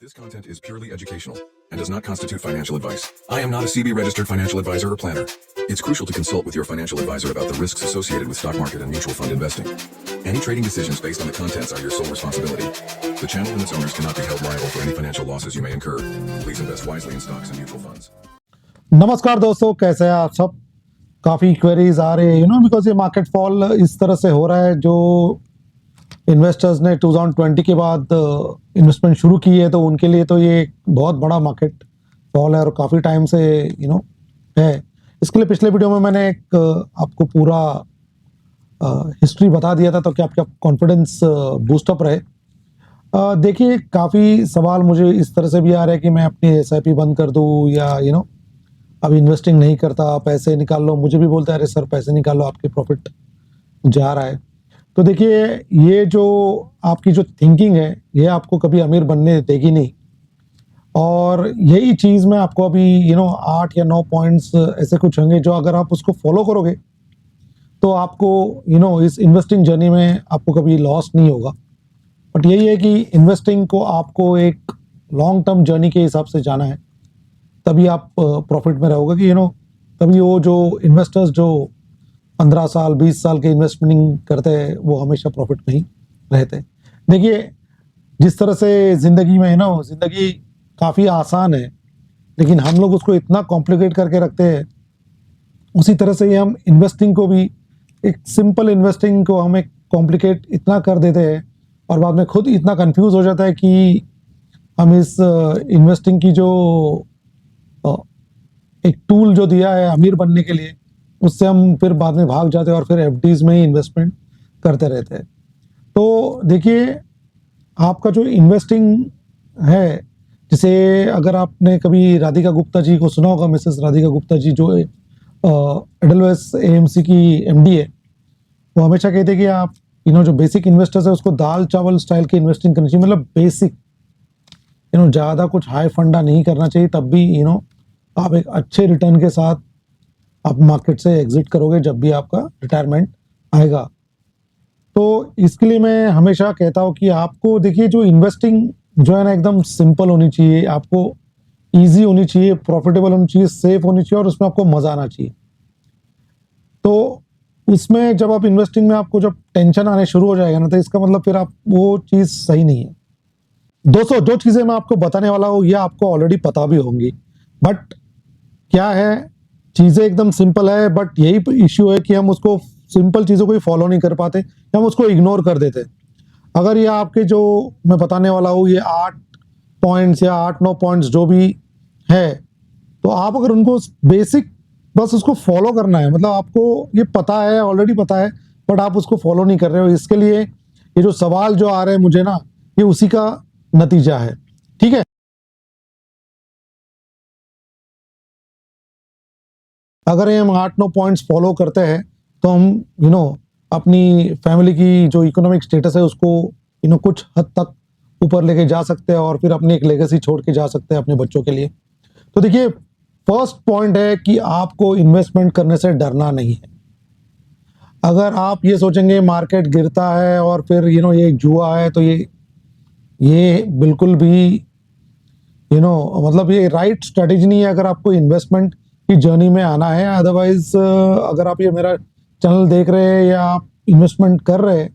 This content is purely educational and does not constitute financial advice. I am not a CB registered financial advisor or planner. It's crucial to consult with your financial advisor about the risks associated with stock market and mutual fund investing. Any trading decisions based on the contents are your sole responsibility. The channel and its owners cannot be held liable for any financial losses you may incur. Please invest wisely in stocks and mutual funds. नमस्कार दोस्तों, कैसे हैं आप सब। काफ़ी queries आ रहे हैं because ये मार्केट फॉल इस तरह से हो रहा है। जो इन्वेस्टर्स ने 2020 के बाद इन्वेस्टमेंट शुरू की है तो उनके लिए तो ये एक बहुत बड़ा मार्केट फॉल है और काफ़ी टाइम से है। इसके लिए पिछले वीडियो में मैंने एक आपको पूरा हिस्ट्री बता दिया था, तो कि आपका कॉन्फिडेंस बूस्टअप रहे। देखिए, काफ़ी सवाल मुझे इस तरह से भी आ रहे हैं कि मैं अपनी SIP बंद कर दूँ या अब इन्वेस्टिंग नहीं करता, पैसे निकाल लो। मुझे भी बोलते हैं अरे सर पैसे निकाल लो, आपके प्रॉफिट जा रहा है। तो देखिए, ये जो आपकी जो थिंकिंग है ये आपको कभी अमीर बनने देगी नहीं। और यही चीज़ मैं आपको अभी 8 या 9 पॉइंट्स ऐसे कुछ होंगे जो अगर आप उसको फॉलो करोगे तो आपको इस इन्वेस्टिंग जर्नी में आपको कभी लॉस नहीं होगा। बट यही है कि इन्वेस्टिंग को आपको एक लॉन्ग टर्म जर्नी के हिसाब से जाना है, तभी आप प्रॉफिट में रहोगे। कि तभी वो जो इन्वेस्टर्स जो 15 साल 20 साल के इन्वेस्टमेंट करते हैं वो हमेशा प्रॉफिट में ही रहते हैं। देखिए, जिस तरह से ज़िंदगी में ज़िंदगी काफ़ी आसान है लेकिन हम लोग उसको इतना कॉम्प्लिकेट करके रखते हैं, उसी तरह से ही हम इन्वेस्टिंग को भी, एक सिंपल इन्वेस्टिंग को हम एक कॉम्प्लिकेट इतना कर देते हैं और बाद में खुद इतना कंफ्यूज हो जाता है कि हम इस इन्वेस्टिंग की जो एक टूल जो दिया है अमीर बनने के लिए, उससे हम फिर बाद में भाग जाते हैं और फिर FDs में ही इन्वेस्टमेंट करते रहते हैं। तो देखिए, आपका जो इन्वेस्टिंग है, जैसे अगर आपने कभी राधिका गुप्ता जी को सुना होगा, मिसेस राधिका गुप्ता जी जो एडलवेस AMC की MD है, वो हमेशा कहते हैं कि आप जो बेसिक इन्वेस्टर्स है उसको दाल चावल स्टाइल की इन्वेस्टिंग करनी चाहिए। मतलब बेसिक, ज़्यादा कुछ हाई फंडा नहीं करना चाहिए, तब भी आप एक अच्छे रिटर्न के साथ आप मार्केट से एग्जिट करोगे जब भी आपका रिटायरमेंट आएगा। तो इसके लिए मैं हमेशा कहता हूँ कि आपको देखिए, जो इन्वेस्टिंग जो है ना एकदम सिंपल होनी चाहिए, आपको इजी होनी चाहिए, प्रॉफिटेबल होनी चाहिए, सेफ होनी चाहिए और उसमें आपको मजा आना चाहिए। तो उसमें जब आप इन्वेस्टिंग में आपको जब टेंशन आने शुरू हो जाएगा ना, तो इसका मतलब फिर आप वो चीज़ सही नहीं है। दोस्तों, जो चीज़ें मैं आपको बताने वाला हूँ ये आपको ऑलरेडी पता भी होंगी, बट क्या है, चीज़ें एकदम सिंपल है, बट यही इश्यू है कि हम उसको सिंपल चीज़ों को ही फॉलो नहीं कर पाते, हम उसको इग्नोर कर देते। अगर ये आपके जो मैं बताने वाला हूँ ये 8 पॉइंट्स या 8-9 पॉइंट्स जो भी है, तो आप अगर उनको बेसिक बस उसको फॉलो करना है, मतलब आपको ये पता है, ऑलरेडी पता है, बट आप उसको फॉलो नहीं कर रहे हो। इसके लिए ये जो सवाल जो आ रहे हैं मुझे ना, ये उसी का नतीजा है। ठीक है, अगर हम 8-9 पॉइंट्स फॉलो करते हैं तो हम अपनी फैमिली की जो इकोनॉमिक स्टेटस है उसको कुछ हद तक ऊपर लेके जा सकते हैं और फिर अपनी एक लेगेसी छोड़ के जा सकते हैं अपने बच्चों के लिए। तो देखिए, फर्स्ट पॉइंट है कि आपको इन्वेस्टमेंट करने से डरना नहीं है। अगर आप ये सोचेंगे मार्केट गिरता है और फिर ये एक जुआ है, तो ये बिल्कुल भी मतलब ये राइट स्ट्रेटेजी नहीं है अगर आपको इन्वेस्टमेंट की जर्नी में आना है। अदरवाइज अगर आप ये मेरा चैनल देख रहे हैं या आप इन्वेस्टमेंट कर रहे हैं,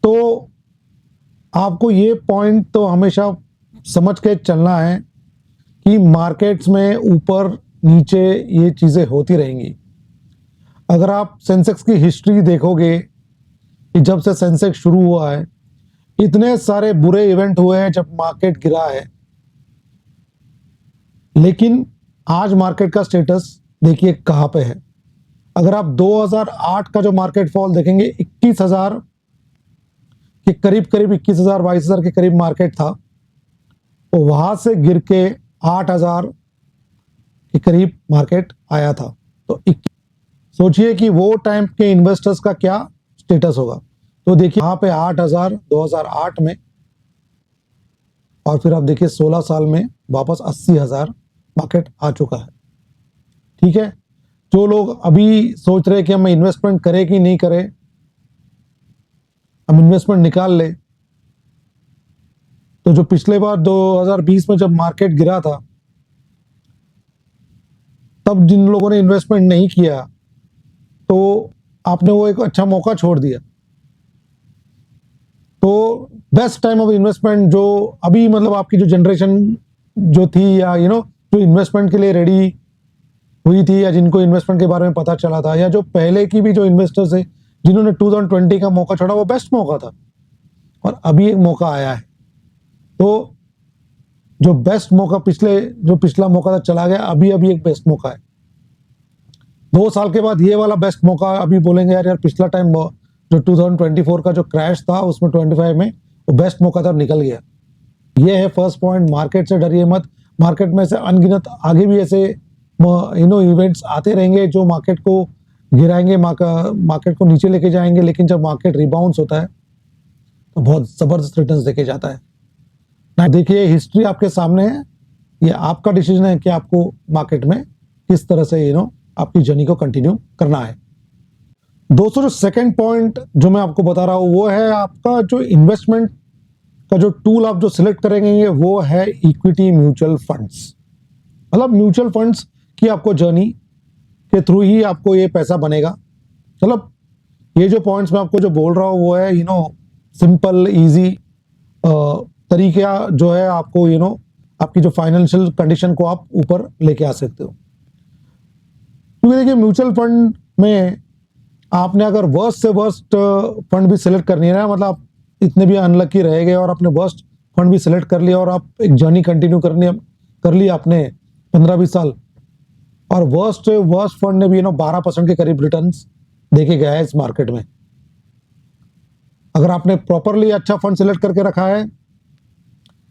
तो आपको ये पॉइंट तो हमेशा समझ के चलना है कि मार्केट्स में ऊपर नीचे ये चीज़ें होती रहेंगी। अगर आप सेंसेक्स की हिस्ट्री देखोगे कि जब से सेंसेक्स शुरू हुआ है, इतने सारे बुरे इवेंट हुए हैं जब मार्केट गिरा है, लेकिन आज मार्केट का स्टेटस देखिए कहाँ पे है। अगर आप 2008 का जो मार्केट फॉल देखेंगे, 21,000 के करीब 21,000 22,000 के करीब मार्केट था, तो वहां से गिर के 8,000 के करीब मार्केट आया था। तो सोचिए कि वो टाइम के इन्वेस्टर्स का क्या स्टेटस होगा। तो देखिए यहाँ पे 8,000 2008 में, और फिर आप देखिए 16 साल में वापस 80,000 मार्केट आ चुका है। ठीक है, जो लोग अभी सोच रहे हैं कि हम इन्वेस्टमेंट करें कि नहीं करें, हम इन्वेस्टमेंट निकाल ले, तो जो पिछले बार 2020 में जब मार्केट गिरा था, तब जिन लोगों ने इन्वेस्टमेंट नहीं किया तो आपने वो एक अच्छा मौका छोड़ दिया। तो बेस्ट टाइम ऑफ इन्वेस्टमेंट जो अभी मतलब आपकी जो जनरेशन जो थी या जो इन्वेस्टमेंट के लिए रेडी हुई थी या जिनको इन्वेस्टमेंट के बारे में पता चला था या जो पहले की भी जो इन्वेस्टर्स है जिन्होंने 2020 का मौका छोड़ा, वो बेस्ट मौका था और अभी एक मौका आया है। तो जो बेस्ट मौका पिछला मौका था चला गया, अभी एक बेस्ट मौका है। 2 साल के बाद ये वाला बेस्ट मौका अभी बोलेंगे यार पिछला टाइम जो 2024 का जो क्रैश था उसमें 25 में वो बेस्ट मौका था, निकल गया। ये है फर्स्ट पॉइंट। मार्केट से डरिए मत। मार्केट में से अनगिनत आगे भी ऐसे इवेंट्स आते रहेंगे जो मार्केट को गिराएंगे, मार्केट को नीचे लेके जाएंगे, लेकिन जब मार्केट रिबाउंस होता है तो बहुत जबरदस्त रिटर्न्स देके जाता है ना। देखिए हिस्ट्री आपके सामने है, ये आपका डिसीजन है कि आपको मार्केट में किस तरह से आपकी जर्नी को कंटिन्यू करना है। दोस्तों जो सेकंड पॉइंट जो मैं आपको बता रहा हूं वो है आपका जो इन्वेस्टमेंट का जो टूल आप जो सिलेक्ट करेंगे वो है इक्विटी म्यूचुअल फंड्स। मतलब म्यूचुअल फंड्स की आपको जर्नी के थ्रू ही आपको ये पैसा बनेगा। मतलब ये जो पॉइंट्स मैं आपको जो बोल रहा हूँ वो है सिंपल इजी तरीका जो है आपको आपकी जो फाइनेंशियल कंडीशन को आप ऊपर लेके आ सकते हो। क्योंकि देखिए म्यूचुअल फंड में आपने अगर वर्स्ट से वर्स्ट फंड भी सिलेक्ट करनी है ना, मतलब आप इतने भी अनलकी रह गए और आपने वर्स्ट फंड भी सिलेक्ट कर लिया और आप एक जर्नी कंटिन्यू कर ली आपने 15-20 साल, और वर्स्ट फंड ने भी 12% के करीब रिटर्न्स देके गया है इस मार्केट में। अगर आपने प्रॉपरली अच्छा फंड सिलेक्ट करके रखा है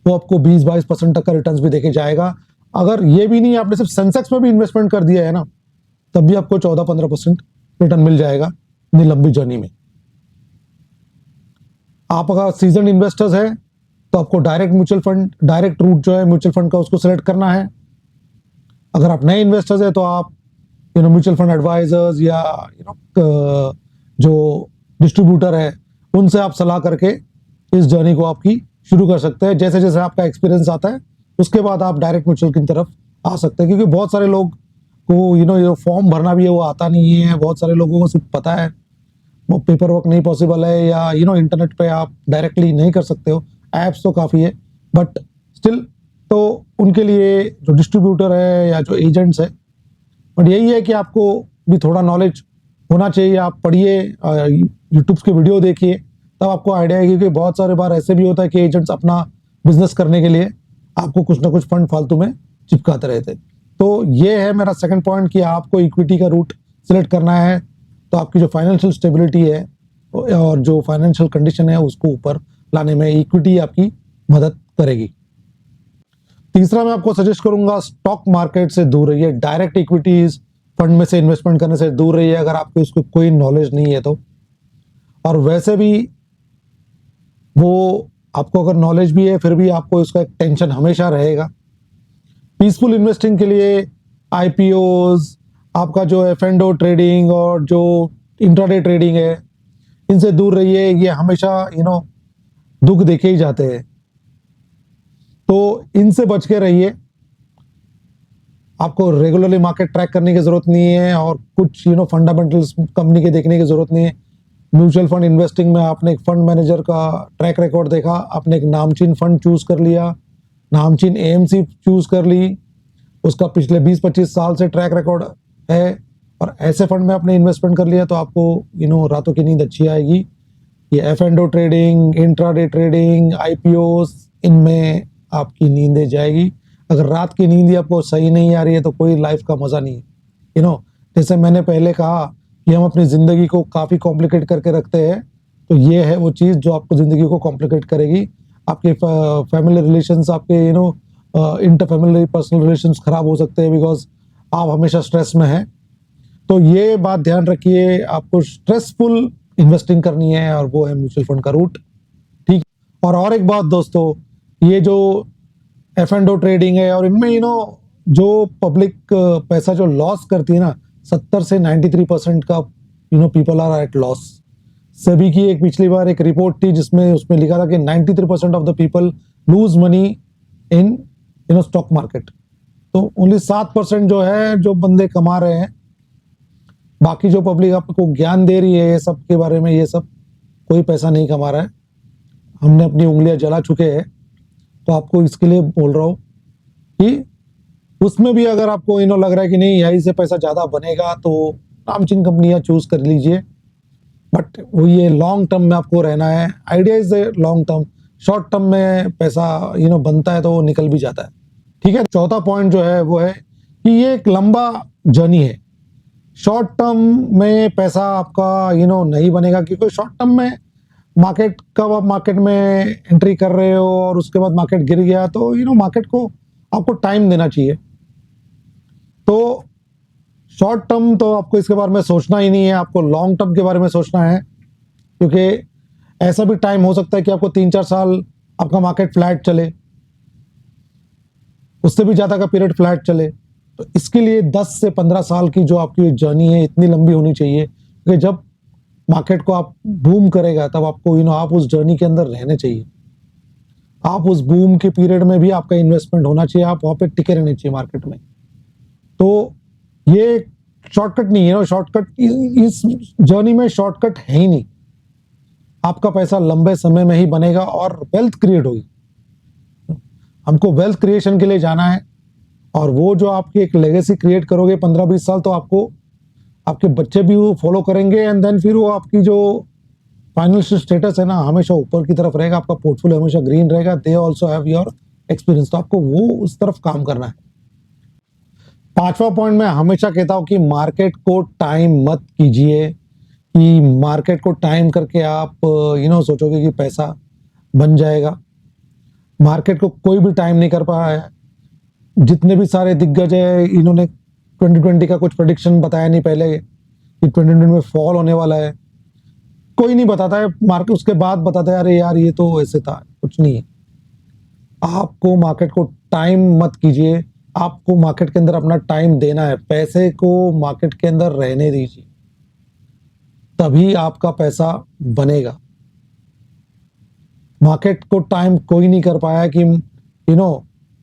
वो आपको 20-22% तक का रिटर्न्स भी देके जाएगा। अगर ये भी नहीं, आपने सिर्फ सेंसेक्स में भी इन्वेस्टमेंट कर दिया है ना, तब भी आपको 14-15% रिटर्न मिल जाएगा इतनी लंबी जर्नी में। आप अगर सीजन इन्वेस्टर्स है तो आपको डायरेक्ट रूट जो है म्यूचुअल फंड का उसको सिलेक्ट करना है। अगर आप नए इन्वेस्टर्स है तो आप म्यूचुअल फंड एडवाइजर्स या जो डिस्ट्रीब्यूटर है उनसे आप सलाह करके इस जर्नी को आपकी शुरू कर सकते हैं। जैसे जैसे आपका एक्सपीरियंस आता है उसके बाद आप डायरेक्ट म्यूचुअल की तरफ आ सकते हैं। क्योंकि बहुत सारे लोग को ये फॉर्म भरना भी है वो आता नहीं है। बहुत सारे लोगों को सिर्फ पता है वो पेपर वर्क नहीं पॉसिबल है या इंटरनेट पे आप डायरेक्टली नहीं कर सकते हो। ऐप्स तो काफ़ी है बट स्टिल तो उनके लिए जो डिस्ट्रीब्यूटर है या जो एजेंट्स है, बट यही है कि आपको भी थोड़ा नॉलेज होना चाहिए। आप पढ़िए, यूट्यूब के वीडियो देखिए, तब आपको आइडिया है। क्योंकि बहुत सारे बार ऐसे भी होता है कि एजेंट्स अपना बिजनेस करने के लिए आपको कुछ ना कुछ फंड फालतू में चिपकाते रहते। तो ये है मेरा सेकंड पॉइंट कि आपको इक्विटी का रूट सिलेक्ट करना है तो आपकी जो फाइनेंशियल स्टेबिलिटी है और जो फाइनेंशियल कंडीशन है उसको ऊपर लाने में इक्विटी आपकी मदद करेगी। तीसरा मैं आपको सजेस्ट करूंगा स्टॉक मार्केट से दूर रहिए। डायरेक्ट इक्विटीज फंड में से इन्वेस्टमेंट करने से दूर रहिए अगर आपको उसको कोई नॉलेज नहीं है तो। और वैसे भी वो आपको अगर नॉलेज भी है फिर भी आपको इसका एक टेंशन हमेशा रहेगा। पीसफुल इन्वेस्टिंग के लिए आईपीओज, आपका जो एफ&ओ ट्रेडिंग और जो इंट्राडे ट्रेडिंग है इनसे दूर रहिए। ये हमेशा दुख देखे ही जाते हैं, तो इनसे बच के रहिए। आपको रेगुलरली मार्केट ट्रैक करने की जरूरत नहीं है और कुछ फंडामेंटल्स कंपनी के देखने की जरूरत नहीं है। म्यूचुअल फंड इन्वेस्टिंग में आपने एक फंड मैनेजर का ट्रैक रिकॉर्ड देखा, आपने एक नामचीन फंड चूज कर लिया, नामचीन एएमसी चूज कर ली, उसका पिछले 20-25 साल से ट्रैक रिकॉर्ड है और ऐसे फंड में आपने इन्वेस्टमेंट कर लिया तो आपको रातों की नींद अच्छी आएगी। ये F&O trading, intraday trading, IPOs, इनमें आपकी नींदें जाएगी। अगर रात की नींद आपको सही नहीं आ रही है तो कोई लाइफ का मजा नहीं है। जैसे मैंने पहले कहा कि हम अपनी जिंदगी को काफी कॉम्प्लिकेट करके रखते हैं, तो ये है वो चीज जो आपको जिंदगी को कॉम्प्लिकेट करेगी। आपके फैमिली रिलेशंस, आपके इंटर फैमिली पर्सनल रिलेशंस खराब हो सकते हैं बिकॉज आप हमेशा स्ट्रेस में हैं। तो ये बात ध्यान रखिए, आपको स्ट्रेसफुल इन्वेस्टिंग करनी है और वो है म्यूचुअल फंड का रूट। ठीक। और एक बात दोस्तों, ये जो एफ&ओ ट्रेडिंग है और इनमें जो पब्लिक पैसा जो लॉस करती है ना, 70 से 93% का people are at loss. SEBI की एक पिछली बार एक रिपोर्ट थी जिसमें उसमें लिखा था कि 93% of the people lose money in stock market. तो ओनली 7% जो है जो बंदे कमा रहे हैं, बाकी जो पब्लिक आपको ज्ञान दे रही है ये सब के बारे में, ये सब कोई पैसा नहीं कमा रहा है। हमने अपनी उंगलियां जला चुके हैं। तो आपको इसके लिए बोल रहा हूँ कि उसमें भी अगर आपको लग रहा है कि नहीं यहीं से पैसा ज़्यादा बनेगा तो नामचीन कंपनियां चूज कर लीजिए, बट वो ये लॉन्ग टर्म में आपको रहना है। Idea is long term, short term में पैसा बनता है तो वो निकल भी जाता है। ठीक है, चौथा पॉइंट जो है वो है कि ये एक लंबा जर्नी है। शॉर्ट टर्म में पैसा आपका नहीं बनेगा, क्योंकि शॉर्ट टर्म में मार्केट कब आप मार्केट में एंट्री कर रहे हो और उसके बाद मार्केट गिर गया तो मार्केट को आपको टाइम देना चाहिए। तो शॉर्ट टर्म तो आपको इसके बारे में सोचना ही नहीं है, आपको लॉन्ग टर्म के बारे में सोचना है, क्योंकि ऐसा भी टाइम हो सकता है कि आपको 3-4 साल आपका मार्केट फ्लैट चले, उससे भी ज्यादा का पीरियड फ्लैट चले। तो इसके लिए 10 से 15 साल की जो आपकी जर्नी है इतनी लंबी होनी चाहिए, क्योंकि जब मार्केट को आप बूम करेगा तब आपको आप उस जर्नी के अंदर रहने चाहिए। आप उस बूम के पीरियड में भी आपका इन्वेस्टमेंट होना चाहिए, आप वहां पे टिके रहने चाहिए मार्केट में। तो ये शॉर्टकट नहीं है, शॉर्टकट इस जर्नी में शॉर्टकट है ही नहीं। आपका पैसा लंबे समय में ही बनेगा और वेल्थ क्रिएट होगी। हमको वेल्थ क्रिएशन के लिए जाना है, और वो जो आपकी एक लेगेसी क्रिएट करोगे 15-20 साल, तो आपको आपके बच्चे भी वो फॉलो करेंगे, एंड देन फिर वो आपकी जो फाइनेंशियल स्टेटस है ना हमेशा ऊपर की तरफ रहेगा, आपका पोर्टफोलियो हमेशा ग्रीन रहेगा। They also have your experience, तो आपको वो उस तरफ काम करना है। 5वां पॉइंट मैं हमेशा कहता हूं कि मार्केट को टाइम मत कीजिए, कि मार्केट को टाइम करके आप सोचोगे कि पैसा बन जाएगा। मार्केट को कोई भी टाइम नहीं कर पाया है। जितने भी सारे दिग्गज है, इन्होंने 2020 का कुछ प्रेडिक्शन बताया नहीं पहले कि 2020 में फॉल होने वाला है, कोई नहीं बताता है। मार्केट उसके बाद बताता है अरे यार ये तो ऐसे था, कुछ नहीं है। आपको मार्केट को टाइम मत कीजिए, आपको मार्केट के अंदर अपना टाइम देना है। पैसे को मार्केट के अंदर रहने दीजिए, तभी आपका पैसा बनेगा। मार्केट को टाइम कोई नहीं कर पाया कि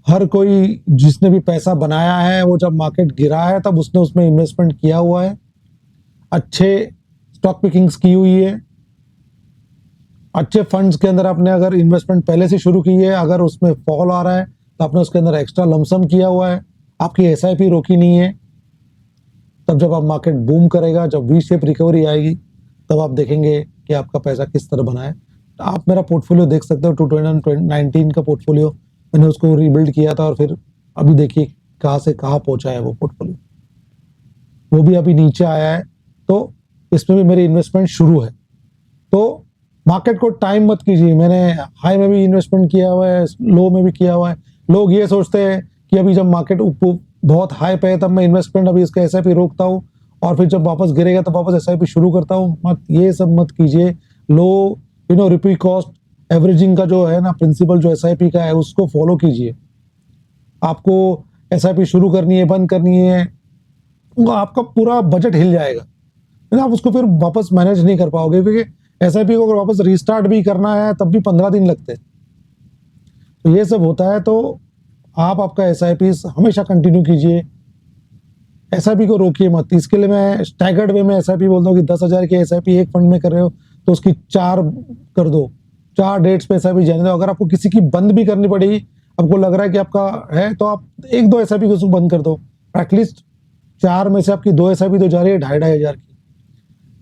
हर कोई जिसने भी पैसा बनाया है वो जब मार्केट गिरा है तब उसने उसमें इन्वेस्टमेंट किया हुआ है, अच्छे स्टॉक पिकिंग्स की हुई है, अच्छे फंड्स के अंदर आपने अगर इन्वेस्टमेंट पहले से शुरू की है, अगर उसमें फॉल आ रहा है तो आपने उसके अंदर एक्स्ट्रा लमसम किया हुआ है, आपकी एसआईपी रोकी नहीं है। तब जब आप मार्केट बूम करेगा, जब वी शेप रिकवरी आएगी, तब आप देखेंगे कि आपका पैसा किस तरह बना है। तो आप मेरा पोर्टफोलियो देख सकते हो, 2019 का पोर्टफोलियो मैंने उसको रीबिल्ड किया था, और फिर अभी देखिए कहाँ से कहाँ पहुंचा है वो पोर्टफोलियो, वो भी अभी नीचे आया है। तो इसमें भी मेरी इन्वेस्टमेंट शुरू है। तो मार्केट को टाइम मत कीजिए। मैंने हाई में भी इन्वेस्टमेंट किया हुआ है, लो में भी किया हुआ है। लोग ये सोचते हैं कि अभी जब मार्केट बहुत हाई पे है तब मैं इन्वेस्टमेंट अभी इसका एसआईपी रोकता हूँ, और फिर जब वापस गिरेगा तो वापस एसआईपी शुरू करता हूँ। मत, ये सब मत कीजिए। लो रिपीट कॉस्ट एवरेजिंग का जो है ना प्रिंसिपल जो एसआईपी का है उसको फॉलो कीजिए। आपको एसआईपी शुरू करनी है, बंद करनी है, आपका पूरा बजट हिल जाएगा, लेकिन आप उसको फिर वापस मैनेज नहीं कर पाओगे, क्योंकि एसआईपी को अगर वापस रिस्टार्ट भी करना है तब भी 15 दिन लगते हैं। तो ये सब होता है। तो आप आपका एसआईपी हमेशा कंटिन्यू कीजिए, एसआईपी को रोकिए मत। इसके लिए मैं स्टैगर्ड वे में एसआईपी बोलता हूँ कि 10,000 की एसआईपी एक फंड में कर रहे हो तो उसकी 4 कर दो, 4 डेट्स पे एसआईपी जाने दो। अगर आपको किसी की बंद भी करनी पड़ेगी, आपको लग रहा है कि आपका है, तो आप 1-2 एसआईपी को बंद कर दो। एटलीस्ट 4 में से आपकी 2 एसआईपी तो जा रही है 2,500 की।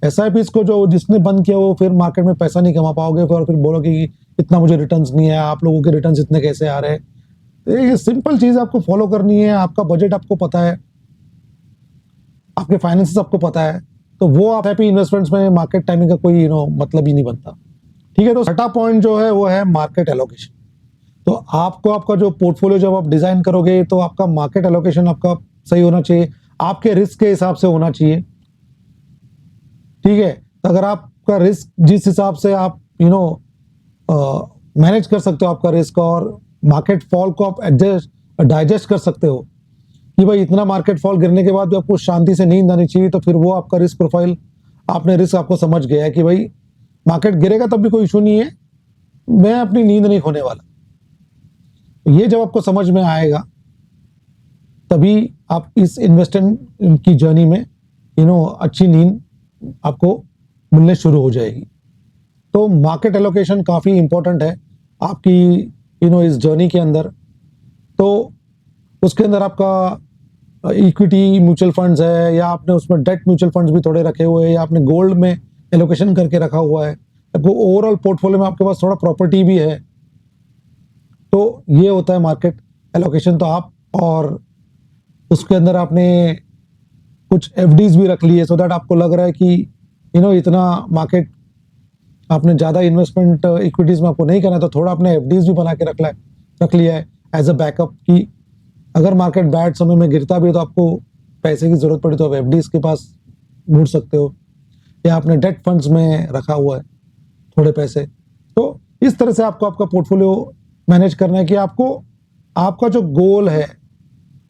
एसआईपी को जो जिसने बंद किया वो फिर मार्केट में पैसा नहीं कमा पाओगे, और फिर बोलोगे कि इतना मुझे रिटर्न्स नहीं है, आप लोगों के रिटर्न्स इतने कैसे आ रहे हैं। तो ये सिंपल चीज आपको फॉलो करनी है। आपका बजट आपको पता है, आपके फाइनेंसेस आपको पता है, तो वो आप हैप्पी इन्वेस्टमेंट्स में मार्केट टाइमिंग का कोई मतलब ही नहीं बनता। ठीक है, तो छठा पॉइंट जो है वो है मार्केट एलोकेशन। तो आपको आपका जो पोर्टफोलियो जब आप डिजाइन करोगे तो आपका मार्केट एलोकेशन आपका सही होना चाहिए, आपके रिस्क के हिसाब से होना चाहिए। ठीक है, तो अगर आपका रिस्क जिस हिसाब से आप मैनेज कर सकते हो आपका रिस्क, और मार्केट फॉल को आप डाइजेस्ट कर सकते हो कि भाई इतना मार्केट फॉल गिरने के बाद भी आपको शांति से नींद आनी चाहिए, तो फिर वो आपका रिस्क प्रोफाइल, आपने रिस्क आपको समझ गया है कि भाई मार्केट गिरेगा तब भी कोई इशू नहीं है, मैं अपनी नींद नहीं खोने वाला। तो ये जब आपको समझ में आएगा तभी आप इस इन्वेस्टमेंट की जर्नी में अच्छी नींद आपको मिलने शुरू हो जाएगी। तो मार्केट एलोकेशन काफ़ी इंपॉर्टेंट है आपकी इस जर्नी के अंदर। तो उसके अंदर आपका इक्विटी म्यूचुअल फंड्स है, या आपने उसमें डेट म्यूचुअल फंड्स भी थोड़े रखे हुए हैं, या आपने गोल्ड में एलोकेशन करके रखा हुआ है, आपको ओवरऑल पोर्टफोलियो में आपके पास थोड़ा प्रॉपर्टी भी है। तो ये होता है मार्केट एलोकेशन। तो आप और उसके अंदर आपने कुछ एफडीज भी रख ली है, सो दैट आपको लग रहा है कि इतना मार्केट आपने ज़्यादा इन्वेस्टमेंट इक्विटीज़ में आपको नहीं करना है, तो थोड़ा आपने एफडीज भी बना के रख लिया है एज अ बैकअप कि अगर मार्केट बैड समय में गिरता भी है तो आपको पैसे की ज़रूरत पड़ी तो आप एफडीज के पास ढूंढ सकते हो, या आपने डेट फंड्स में रखा हुआ है थोड़े पैसे। तो इस तरह से आपको आपका पोर्टफोलियो मैनेज करना है कि आपको आपका जो गोल है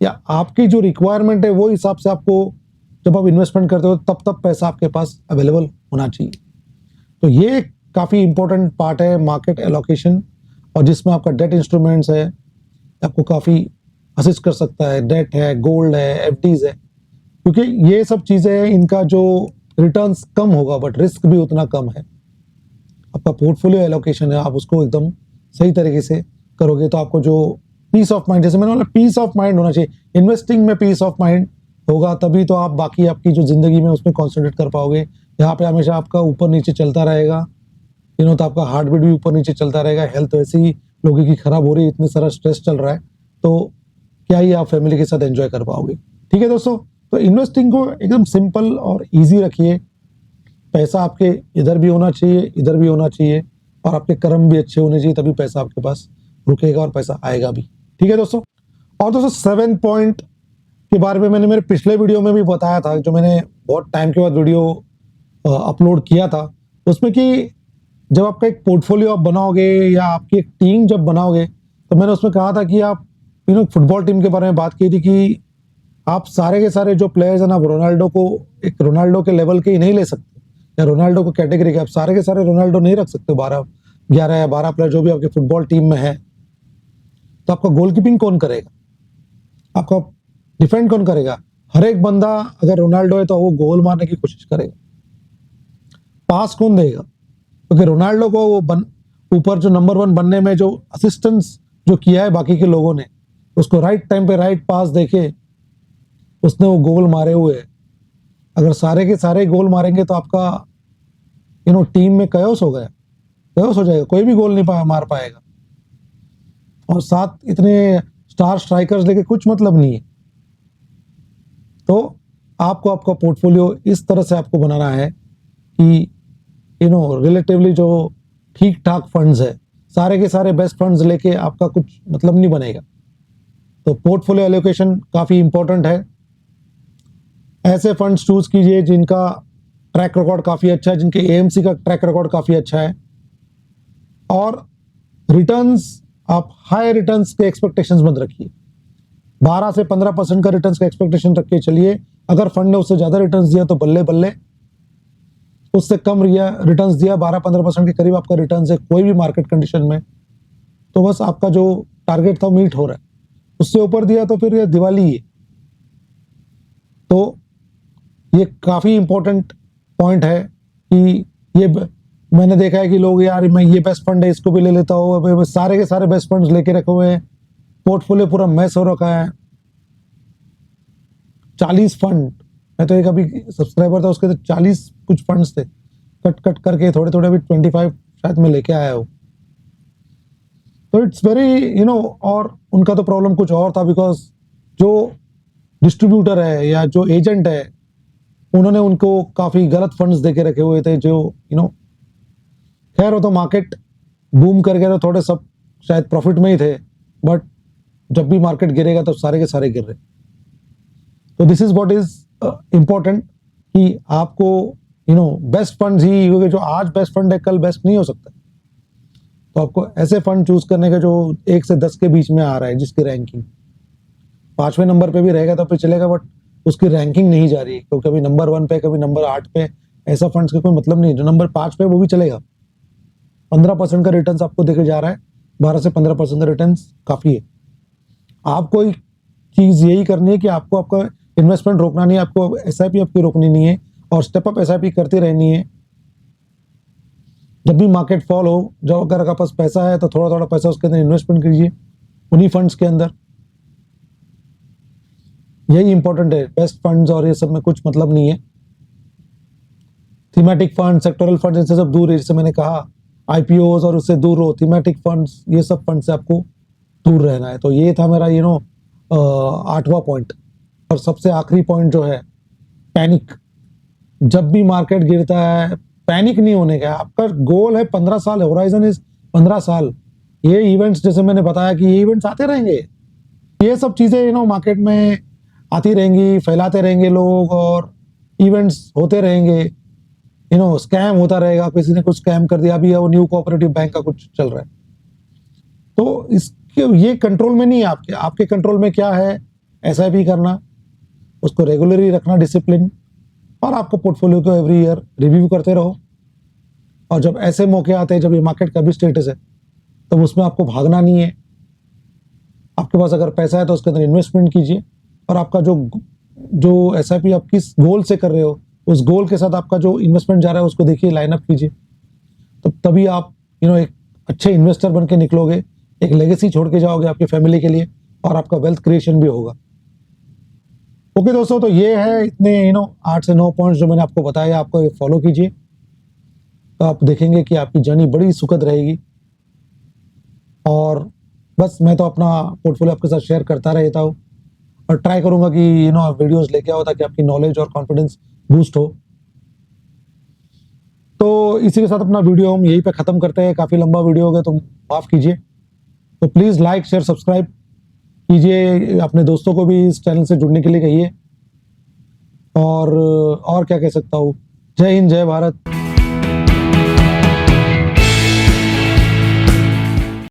या आपकी जो रिक्वायरमेंट है वो हिसाब से आपको जब आप इन्वेस्टमेंट करते हो तब पैसा आपके पास अवेलेबल होना चाहिए। तो ये काफ़ी इंपॉर्टेंट पार्ट है मार्केट एलोकेशन, और जिसमें आपका डेट इंस्ट्रूमेंट्स है, आपको काफ़ी असिस्ट कर सकता है। डेट है, गोल्ड है, एफडीज है, क्योंकि ये सब चीज़ें हैं, इनका जो रिटर्न्स कम होगा बट रिस्क भी उतना कम है। आपका पोर्टफोलियो एलोकेशन है, आप उसको एकदम सही तरीके से करोगे तो आपको जो पीस ऑफ माइंड, जैसे मैंने बोला पीस ऑफ माइंड होना चाहिए। इन्वेस्टिंग में पीस ऑफ माइंड होगा तभी तो आप बाकी आपकी जो जिंदगी में उसमें कॉन्सेंट्रेट कर पाओगे। यहाँ पे हमेशा आपका ऊपर नीचे चलता रहेगा, तो आपका हार्ट बीट भी ऊपर नीचे चलता रहेगा। हेल्थ वैसे ही लोगों की खराब हो रही है, इतने सारा स्ट्रेस चल रहा है, तो क्या ही आप फैमिली के साथ एंजॉय कर पाओगे। ठीक है दोस्तों, तो इन्वेस्टिंग को एकदम सिंपल और ईजी रखिए। पैसा आपके इधर भी होना चाहिए, इधर भी होना चाहिए, और आपके कर्म भी अच्छे होने चाहिए, तभी पैसा आपके पास रुकेगा और पैसा आएगा भी। ठीक है दोस्तों। और दोस्तों 7 पॉइंट के बारे में मैंने मेरे पिछले वीडियो में भी बताया था, जो मैंने बहुत टाइम के बाद वीडियो अपलोड किया था, उसमें कि जब आपका एक पोर्टफोलियो आप बनाओगे या आपकी एक टीम जब बनाओगे, तो मैंने उसमें कहा था कि आप फुटबॉल टीम के बारे में बात की थी कि आप सारे के सारे जो प्लेयर्स हैं ना, रोनाल्डो को एक रोनाल्डो के लेवल के ही नहीं ले सकते, या रोनाल्डो को कैटेगरी के आप सारे के सारे रोनाल्डो नहीं रख सकते। 11 या 12 प्लेयर जो भी आपके फुटबॉल टीम में है, तो आपका गोलकीपिंग कौन करेगा, आपका डिफेंड कौन करेगा? हर एक बंदा अगर रोनाल्डो है तो वो गोल मारने की कोशिश करेगा। पास कौन देगा? क्योंकि रोनाल्डो को वो ऊपर जो नंबर 1 बनने में जो असिस्टेंस जो किया है बाकी के लोगों ने, उसको राइट टाइम पे राइट पास देके उसने वो गोल मारे हुए हैं। अगर सारे के सारे गोल मारेंगे तो आपका टीम में कयोस हो गया, कयोस हो जाएगा, कोई भी गोल नहीं मार पाएगा। और साथ इतने स्टार स्ट्राइकर्स लेके कुछ मतलब नहीं है। तो आपको आपका पोर्टफोलियो इस तरह से आपको बनाना है कि रिलेटिवली जो ठीक ठाक फंड्स है, सारे के सारे बेस्ट फंड्स लेके आपका कुछ मतलब नहीं बनेगा। तो पोर्टफोलियो एलोकेशन काफ़ी इंपॉर्टेंट है। ऐसे फंड्स चूज कीजिए जिनका ट्रैक रिकॉर्ड काफ़ी अच्छा है, जिनके एएमसी का ट्रैक रिकॉर्ड काफ़ी अच्छा है, और रिटर्न्स आप हाई रिटर्न्स के एक्सपेक्टेशंस मत रखिए। 12 से 15% का रिटर्न्स का एक्सपेक्टेशन रख के चलिए। अगर फंड ने उससे ज़्यादा रिटर्न्स दिया तो बल्ले बल्ले, उससे कम रिटर्न्स दिया 12-15% के करीब आपका रिटर्न्स है कोई भी मार्केट कंडीशन में, तो बस आपका जो टारगेट था मीट हो रहा है। उससे ऊपर दिया तो फिर ये दिवाली है। तो ये काफ़ी इंपॉर्टेंट पॉइंट है कि ये मैंने देखा है कि लोग यार मैं ये बेस्ट फंड है इसको भी ले लेता हूँ, सारे के सारे बेस्ट फंड्स लेके रखे हुए हैं, पोर्टफोलियो पूरा मैस हो रखा है। 40 फंड, मैं तो एक अभी सब्सक्राइबर था उसके तो 40 कुछ फंड्स थे, कट कट करके थोड़े थोड़े अभी 25 शायद मैं लेके आया हूँ। तो इट्स वेरी और उनका तो प्रॉब्लम कुछ और था, बिकॉज जो डिस्ट्रीब्यूटर है या जो एजेंट है उन्होंने उनको काफ़ी गलत फंड्स देके रखे हुए थे, जो खैर वो तो मार्केट बूम कर गया तो थोड़े सब शायद प्रॉफिट में ही थे, बट जब भी मार्केट गिरेगा तो सारे के सारे गिर रहे। तो this is what is important कि आपको बेस्ट फंड्स ही, क्योंकि जो आज बेस्ट फंड है कल बेस्ट नहीं हो सकता। तो आपको ऐसे फंड चूज करने का जो 1 से 10 के बीच में आ रहा है, जिसकी रैंकिंग 5वें नंबर पे भी रहेगा तो फिर चलेगा, बट उसकी रैंकिंग नहीं जा रही है, तो कभी नंबर 1 पे कभी नंबर 8 पे, ऐसा फंड्स का कोई मतलब नहीं। जो नंबर 5 पे वो भी चलेगा, 15% का रिटर्न आपको देके जा रहा है, 12 से 15% का रिटर्न काफ़ी है। आपको एक चीज़ यही करनी है कि आपको आपका इन्वेस्टमेंट रोकना नहीं है, आपको एसआईपी आपकी रोकनी नहीं है और स्टेप अप एसआईपी करती रहनी है। जब भी मार्केट फॉल हो, जब अगर आपके पास पैसा है तो थोड़ा थोड़ा पैसा उसके अंदर इन्वेस्टमेंट कीजिए, उन्हीं फंड्स के अंदर। यही इंपॉर्टेंट है, बेस्ट फंड्स और ये सब में कुछ मतलब नहीं है। थीमेटिक फंड, सेक्टोरल फंड, इससे सब दूर है। जैसे मैंने कहा आईपीओज और उससे दूर रहो, थीमेटिक फंड्स, ये सब फंड से आपको दूर रहना है। तो ये था मेरा 8वां पॉइंट। और सबसे आखिरी पॉइंट जो है, पैनिक। जब भी मार्केट गिरता है पैनिक नहीं होने का। आपका गोल है 15 साल, होराइजन इज 15 साल। ये इवेंट्स, जैसे मैंने बताया कि ये इवेंट्स आते रहेंगे, ये सब चीजें मार्केट में आती रहेंगी, फैलाते रहेंगे लोग और इवेंट्स होते रहेंगे। स्कैम होता रहेगा, किसी ने कुछ स्कैम कर दिया। अभी वो न्यू कोऑपरेटिव बैंक का कुछ चल रहा है, तो इसके ये कंट्रोल में नहीं है। आपके कंट्रोल में क्या है? एसआईपी करना, उसको रेगुलरली रखना, डिसिप्लिन, और आपको पोर्टफोलियो को एवरी ईयर रिव्यू करते रहो। और जब ऐसे मौके आते हैं, जब ये मार्केट का भी स्टेटस है, तब उसमें आपको भागना नहीं है। आपके पास अगर पैसा है तो उसके अंदर इन्वेस्टमेंट कीजिए, और आपका जो एसआईपी आप किस गोल से कर रहे हो, उस गोल के साथ आपका जो इन्वेस्टमेंट जा रहा है उसको देखिए, लाइनअप कीजिए। तो तभी आप एक अच्छे इन्वेस्टर बन के निकलोगे, एक लेगेसी छोड़ के जाओगे आपकी फैमिली के लिए, और आपका वेल्थ क्रिएशन भी होगा। ओके दोस्तों, तो ये है इतने 8 से 9 पॉइंट्स जो मैंने आपको बताया, आपको ये फॉलो कीजिए, तो आप देखेंगे कि आपकी जर्नी बड़ी सुखद रहेगी। और बस मैं तो अपना पोर्टफोलियो आपके साथ शेयर करता रहता हूँ, और ट्राई करूंगा कि वीडियोस लेके आओ ताकि आपकी नॉलेज और कॉन्फिडेंस बूस्ट हो। तो इसी के साथ अपना वीडियो हम यहीं पे खत्म करते हैं। काफी लंबा वीडियो हो गया तो माफ कीजिए। तो प्लीज लाइक, शेयर, सब्सक्राइब कीजिए। अपने दोस्तों को भी इस चैनल से जुड़ने के लिए कहिए। और क्या कह सकता हूँ, जय हिंद, जय भारत।